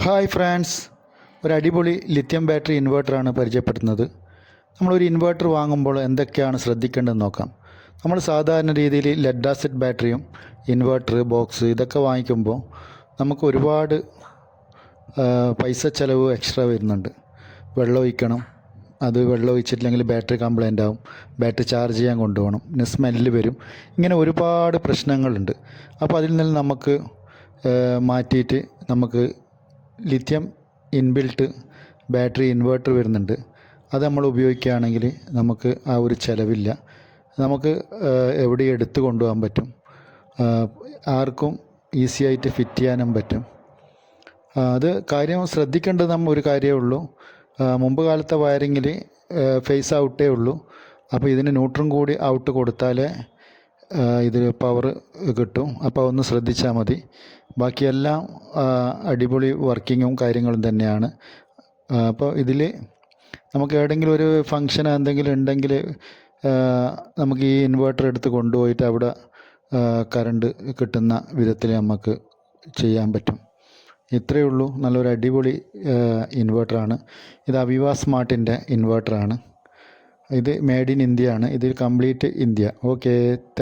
Hi friends, ഒരു അടിപൊളി lithium battery ഇൻവെർട്ടറാണ് പരിചയപ്പെടുത്തുന്നത്. നമ്മളൊരു ഇൻവെർട്ടർ വാങ്ങുമ്പോൾ എന്തൊക്കെയാണ് ശ്രദ്ധിക്കേണ്ടതെന്ന് നോക്കാം. നമ്മൾ സാധാരണ രീതിയിൽ ലെഡ് ആസിഡ് ബാറ്ററിയും ഇൻവെർട്ടർ ബോക്സ് ഇതൊക്കെ വാങ്ങിക്കുമ്പോൾ നമുക്ക് ഒരുപാട് പൈസ ചിലവ് എക്സ്ട്രാ വരുന്നുണ്ട്. വെള്ളം ഒഴിക്കണം, അത് വെള്ളം ഒഴിച്ചിട്ടില്ലെങ്കിൽ ബാറ്ററി കംപ്ലൈൻ്റ് ആവും, ബാറ്ററി ചാർജ് ചെയ്യാൻ കൊണ്ടുപോകണം, പിന്നെ സ്മെല്ല് വരും, ഇങ്ങനെ ഒരുപാട് പ്രശ്നങ്ങളുണ്ട്. അപ്പോൾ അതിൽ നിന്ന് നമുക്ക് മാറ്റിയിട്ട് നമുക്ക് ലിത്യം ഇൻബിൽട്ട് ബാറ്ററി ഇൻവെർട്ടർ വരുന്നുണ്ട്. അത് നമ്മൾ ഉപയോഗിക്കുകയാണെങ്കിൽ നമുക്ക് ആ ഒരു ചിലവില്ല. നമുക്ക് എവിടെ എടുത്ത് കൊണ്ടുപോകാൻ പറ്റും, ആർക്കും ഈസി ആയിട്ട് ഫിറ്റ് ചെയ്യാനും പറ്റും. അത് കാര്യം ശ്രദ്ധിക്കേണ്ടത് ഒരു കാര്യമേ ഉള്ളൂ. മുമ്പ് കാലത്തെ വയറിങ്ങിൽ ഫേസ് ഔട്ടേ ഉള്ളൂ. അപ്പോൾ ഇതിന് ന്യൂട്രൺ കൂടി ഔട്ട് കൊടുത്താലേ ഇതിൽ പവർ കിട്ടും. അപ്പോൾ ഒന്ന് ശ്രദ്ധിച്ചാൽ മതി. ബാക്കിയെല്ലാം അടിപൊളി വർക്കിങ്ങും കാര്യങ്ങളും തന്നെയാണ്. അപ്പോൾ ഇതിൽ നമുക്ക് എവിടെയെങ്കിലും ഒരു ഫങ്ഷൻ എന്തെങ്കിലും ഉണ്ടെങ്കിൽ നമുക്ക് ഈ ഇൻവെർട്ടർ എടുത്ത് കൊണ്ടുപോയിട്ട് അവിടെ കറണ്ട് കിട്ടുന്ന വിധത്തിൽ നമുക്ക് ചെയ്യാൻ പറ്റും. ഇത്രയേ ഉള്ളൂ. നല്ലൊരു അടിപൊളി ഇൻവെർട്ടറാണ് ഇത്. അവിവ സ്മാർട്ടിൻ്റെ ഇൻവെർട്ടറാണ് ഇത്. മെയ്ഡ് ഇൻ ഇന്ത്യ ആണ് ഇത്, കംപ്ലീറ്റ് ഇന്ത്യ. ഓക്കെ.